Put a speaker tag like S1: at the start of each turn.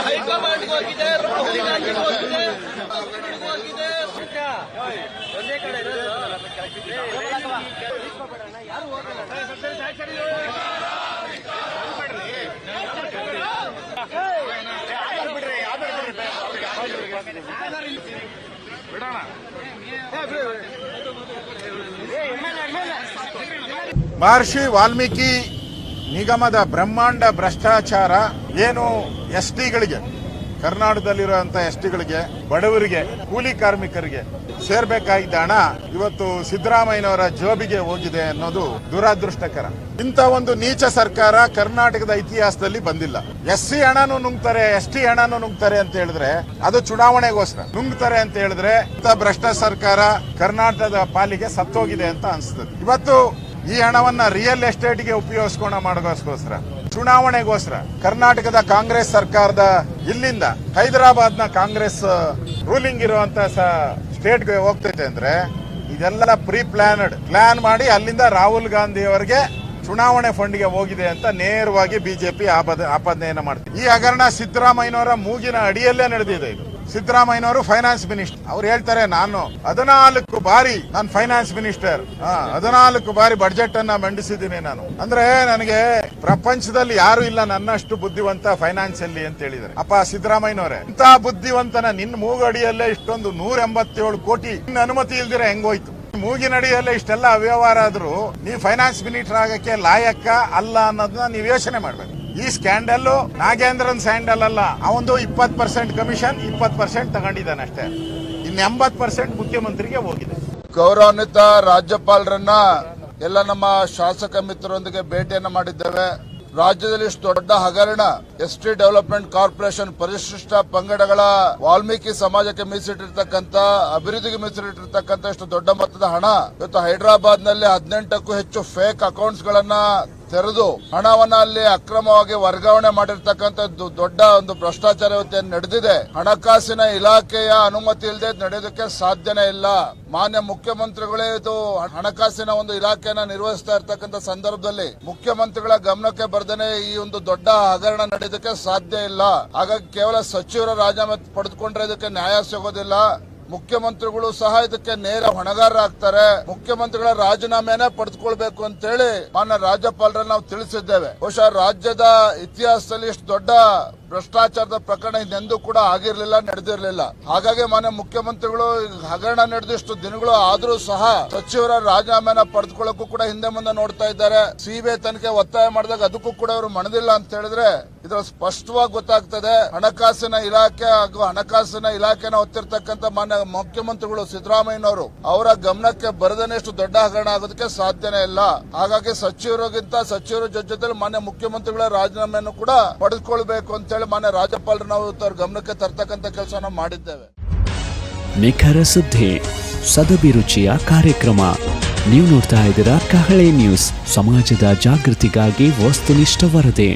S1: High command ಹೋಗಿದೆ, ರಾಹುಲ್ ಗಾಂಧಿ ಹೋಗಿದೆ, ಒಂದೇ ಕಡೆ
S2: ಮಹರ್ಷಿ ವಾಲ್ಮೀಕಿ ನಿಗಮದ ಬ್ರಹ್ಮಾಂಡ ಭ್ರಷ್ಟಾಚಾರ ಏನು ಎಸ್ಟಿಗಳಿಗೆ, ಕರ್ನಾಟಕದಲ್ಲಿರುವಂತಹ ಎಸ್ಟಿಗಳಿಗೆ, ಬಡವರಿಗೆ, ಕೂಲಿ ಕಾರ್ಮಿಕರಿಗೆ ಸೇರ್ಬೇಕಾಗಿದ್ದ ಹಣ ಇವತ್ತು ಸಿದ್ದರಾಮಯ್ಯನವರ ಜೋಬಿಗೆ ಹೋಗಿದೆ ಅನ್ನೋದು ದುರಾದೃಷ್ಟಕರ. ಇಂಥ ಒಂದು ನೀಚ ಸರ್ಕಾರ ಕರ್ನಾಟಕದ ಇತಿಹಾಸದಲ್ಲಿ ಬಂದಿಲ್ಲ. ಎಸ್ಸಿ ಹಣನು ನುಂಗ್ತಾರೆ, ಎಸ್ಟಿ ಹಣನು ನುಂಗ್ತಾರೆ ಅಂತ ಹೇಳಿದ್ರೆ ಅದು ಚುನಾವಣೆಗೋಸ್ಕರ ನುಂಗ್ತಾರೆ ಅಂತ ಹೇಳಿದ್ರೆ ಇಂಥ ಭ್ರಷ್ಟ ಸರ್ಕಾರ ಕರ್ನಾಟಕದ ಪಾಲಿಗೆ ಸತ್ತೋಗಿದೆ ಅಂತ ಅನಿಸ್ತದೆ. ಇವತ್ತು ಈ ಹಣವನ್ನ ರಿಯಲ್ ಎಸ್ಟೇಟ್ಗೆ ಉಪಯೋಗಿಸ್ಕೊಂಡ ಮಾಡೋಗೋಸ್ಕರ, ಚುನಾವಣೆಗೋಸ್ಕರ ಕರ್ನಾಟಕದ ಕಾಂಗ್ರೆಸ್ ಸರ್ಕಾರದ ಇಲ್ಲಿಂದ ಹೈದರಾಬಾದ್ನ ಕಾಂಗ್ರೆಸ್ ರೂಲಿಂಗ್ ಇರುವಂತ ಸ್ಟೇಟ್ಗೆ ಹೋಗ್ತೈತೆ ಅಂದ್ರೆ ಇದೆಲ್ಲ ಪ್ಲಾನ್ ಮಾಡಿ ಅಲ್ಲಿಂದ ರಾಹುಲ್ ಗಾಂಧಿ ಅವರಿಗೆ ಚುನಾವಣೆ ಫಂಡ್ಗೆ ಹೋಗಿದೆ ಅಂತ ನೇರವಾಗಿ ಬಿಜೆಪಿ ಆಪಾದನೆಯನ್ನ ಮಾಡ್ತೀವಿ. ಈ ಹಗರಣ ಸಿದ್ದರಾಮಯ್ಯನವರ ಮೂಗಿನ ಅಡಿಯಲ್ಲೇ ನಡೆದಿದೆ. ಇದು ಸಿದ್ದರಾಮಯ್ಯನವರು ಫೈನಾನ್ಸ್ ಮಿನಿಸ್ಟರ್, ಅವ್ರು ಹೇಳ್ತಾರೆ ನಾನು 14 ಬಾರಿ ನಾನು ಫೈನಾನ್ಸ್ ಮಿನಿಸ್ಟರ್, 14 ಬಾರಿ ಬಡ್ಜೆಟ್ ಅನ್ನ ಮಂಡಿಸಿದ್ದೀನಿ ನಾನು. ಅಂದ್ರೆ ನನಗೆ ಪ್ರಪಂಚದಲ್ಲಿ ಯಾರು ಇಲ್ಲ ನನ್ನಷ್ಟು ಬುದ್ಧಿವಂತ ಫೈನಾನ್ಸ್ ಅಲ್ಲಿ ಅಂತ ಹೇಳಿದ್ದಾರೆ. ಅಪ್ಪ ಸಿದ್ದರಾಮಯ್ಯನವರೇ, ಇಂತ ಬುದ್ಧಿವಂತನ ನಿನ್ನ ಮೂಗಡಿಯಲ್ಲೇ ಇಷ್ಟೊಂದು 187 ಕೋಟಿ ಅನುಮತಿ ಇಲ್ದಿರ ಹೆಂಗೋಯ್ತು? ಮೂಗಿನಡಿಯಲ್ಲೇ ಇಷ್ಟೆಲ್ಲ ಅವ್ಯವಹಾರ ಆದ್ರೂ ನೀವು ಫೈನಾನ್ಸ್ ಮಿನಿಸ್ಟರ್ ಆಗಕ್ಕೆ ಲಾಯಕ್ಕ ಅಲ್ಲ ಅನ್ನೋದನ್ನ ನೀವು ಯೋಚನೆ ಮಾಡ್ಬೇಕು. ಈ ಸ್ಕ್ಯಾಂಡಲ್ ನಾಗೇಂದ್ರನ್ ಸ್ಕ್ಯಾಂಡಲ್ ಅಲ್ಲ. ಅವನು 20% ಕಮಿಷನ್ 20% ತಗೊಂಡಿದ್ದಾನೆ ಅಷ್ಟೇ. ಇನ್ನು 80% ಮುಖ್ಯಮಂತ್ರಿಗೆ ಹೋಗಿದೆ.
S3: ಗೌರವಾನ್ವಿತ ರಾಜ್ಯಪಾಲರನ್ನ ಎಲ್ಲ ನಮ್ಮ ಶಾಸಕ ಮಿತ್ರರೊಂದಿಗೆ ಭೇಟಿಯನ್ನ ಮಾಡಿದ್ದೇವೆ. ರಾಜ್ಯದಲ್ಲಿ ಇಷ್ಟು ದೊಡ್ಡ ಹಗರಣ, ಎಸ್ಟಿ ಡೆವಲಪ್ಮೆಂಟ್ ಕಾರ್ಪೊರೇಷನ್ ಪರಿಶಿಷ್ಟ ಪಂಗಡಗಳ ವಾಲ್ಮೀಕಿ ಸಮಾಜಕ್ಕೆ ಮೀಸಲಿಟ್ಟಿರ್ತಕ್ಕಂಥ, ಅಭಿವೃದ್ಧಿಗೆ ಮೀಸಲಿಟ್ಟಿರ್ತಕ್ಕಂಥ ಇಷ್ಟು ದೊಡ್ಡ ಮೊತ್ತದ ಹಣ ಇವತ್ತು ಹೈದರಾಬಾದ್ ನಲ್ಲಿ 18ಕ್ಕೂ ಹೆಚ್ಚು ಫೇಕ್ ಅಕೌಂಟ್ಸ್ ಗಳನ್ನ ತೆರೆದು ಹಣವನ್ನ ಅಲ್ಲಿ ಅಕ್ರಮವಾಗಿ ವರ್ಗಾವಣೆ ಮಾಡಿರ್ತಕ್ಕಂಥ ದೊಡ್ಡ ಒಂದು ಭ್ರಷ್ಟಾಚಾರ ಇವತ್ತು ನಡೆದಿದೆ. ಹಣಕಾಸಿನ ಇಲಾಖೆಯ ಅನುಮತಿ ಇಲ್ಲದೆ ನಡೆಯೋದಕ್ಕೆ ಸಾಧ್ಯನೇ ಇಲ್ಲ. ಮಾನ್ಯ ಮುಖ್ಯಮಂತ್ರಿಗಳೇ ಇದು ಹಣಕಾಸಿನ ಒಂದು ಇಲಾಖೆಯನ್ನ ನಿರ್ವಹಿಸ್ತಾ ಇರ್ತಕ್ಕಂಥ ಸಂದರ್ಭದಲ್ಲಿ ಮುಖ್ಯಮಂತ್ರಿಗಳ ಗಮನಕ್ಕೆ ಬರ್ದೇನೆ ಈ ಒಂದು ದೊಡ್ಡ ಹಗರಣ ನಡೆಯೋದಕ್ಕೆ ಸಾಧ್ಯ ಇಲ್ಲ. ಹಾಗಾಗಿ ಕೇವಲ ಸಚಿವರ ರಾಜೀನಾಮೆ ಪಡೆದುಕೊಂಡ್ರೆ ಇದಕ್ಕೆ ನ್ಯಾಯ ಸಿಗೋದಿಲ್ಲ. ಮುಖ್ಯಮಂತ್ರಿಗಳು ಸಹ ಇದಕ್ಕೆ ನೇರ ಹೊಣೆಗಾರರಾಗ್ತಾರೆ. ಮುಖ್ಯಮಂತ್ರಿಗಳ ರಾಜೀನಾಮೆನೇ ಪಡೆದುಕೊಳ್ಬೇಕು ಅಂತೇಳಿ ಮಾನ್ಯ ರಾಜ್ಯಪಾಲರನ್ನು ನಾವು ತಿಳಿಸಿದ್ದೇವೆ. ಬಹುಶಃ ರಾಜ್ಯದ ಇತಿಹಾಸದಲ್ಲಿ ಇಷ್ಟು ದೊಡ್ಡ ಭ್ರಷ್ಟಾಚಾರದ ಪ್ರಕರಣ ಇದೆಂದೂ ಕೂಡ ಆಗಿರ್ಲಿಲ್ಲ, ನಡೆದಿರಲಿಲ್ಲ. ಹಾಗಾಗಿ ಮಾನ್ಯ ಮುಖ್ಯಮಂತ್ರಿಗಳು ಹಗರಣ ನಡೆದಿಷ್ಟು ದಿನಗಳು ಆದ್ರೂ ಸಹ ಸಚಿವರ ರಾಜೀನಾಮೆನ ಪಡೆದುಕೊಳ್ಳಕ್ಕೂ ಕೂಡ ಹಿಂದೆ ಮುಂದೆ ನೋಡ್ತಾ ಇದ್ದಾರೆ. ಸಿಬಿಐ ತನಿಖೆ ಒತ್ತಾಯ ಮಾಡಿದಾಗ ಅದಕ್ಕೂ ಕೂಡ ಅವರು ಮಣದಿಲ್ಲ ಅಂತ ಹೇಳಿದ್ರೆ ಇದ್ರ ಸ್ಪಷ್ಟವಾಗಿ ಗೊತ್ತಾಗ್ತದೆ. ಹಣಕಾಸಿನ ಇಲಾಖೆ ಹಾಗೂ ಹಣಕಾಸಿನ ಇಲಾಖೆನ ಹೊತ್ತಿರ್ತಕ್ಕಂಥ ಮಾನ್ಯ ಮುಖ್ಯಮಂತ್ರಿಗಳು ಸಿದ್ದರಾಮಯ್ಯನವರು ಅವರ ಗಮನಕ್ಕೆ ಬರದೇನೆಷ್ಟು ದೊಡ್ಡ ಹಗರಣ ಆಗೋದಕ್ಕೆ ಸಾಧ್ಯನೇ ಇಲ್ಲ. ಹಾಗಾಗಿ ಸಚಿವರಿಗಿಂತ ಸಚಿವರ ಜೊತೆ ಮಾನ್ಯ ಮುಖ್ಯಮಂತ್ರಿಗಳ ರಾಜೀನಾಮೆಯನ್ನು ಕೂಡ ಪಡೆದುಕೊಳ್ಬೇಕು ಅಂತೇಳಿ ಮಾನ್ಯ ರಾಜ್ಯಪಾಲರು ನಾವು ಅವ್ರ ಗಮನಕ್ಕೆ ತರ್ತಕ್ಕಂಥ ಕೆಲಸವನ್ನು ಮಾಡಿದ್ದೇವೆ.
S4: ನಿಖರ ಸುದ್ದಿ, ಸದಭಿರುಚಿಯ ಕಾರ್ಯಕ್ರಮ. ನೀವು ನೋಡ್ತಾ ಇದ್ದೀರಾ ಕಹಳೆ ನ್ಯೂಸ್, ಸಮಾಜದ ಜಾಗೃತಿಗಾಗಿ ವಸ್ತುನಿಷ್ಠ ವರದಿ.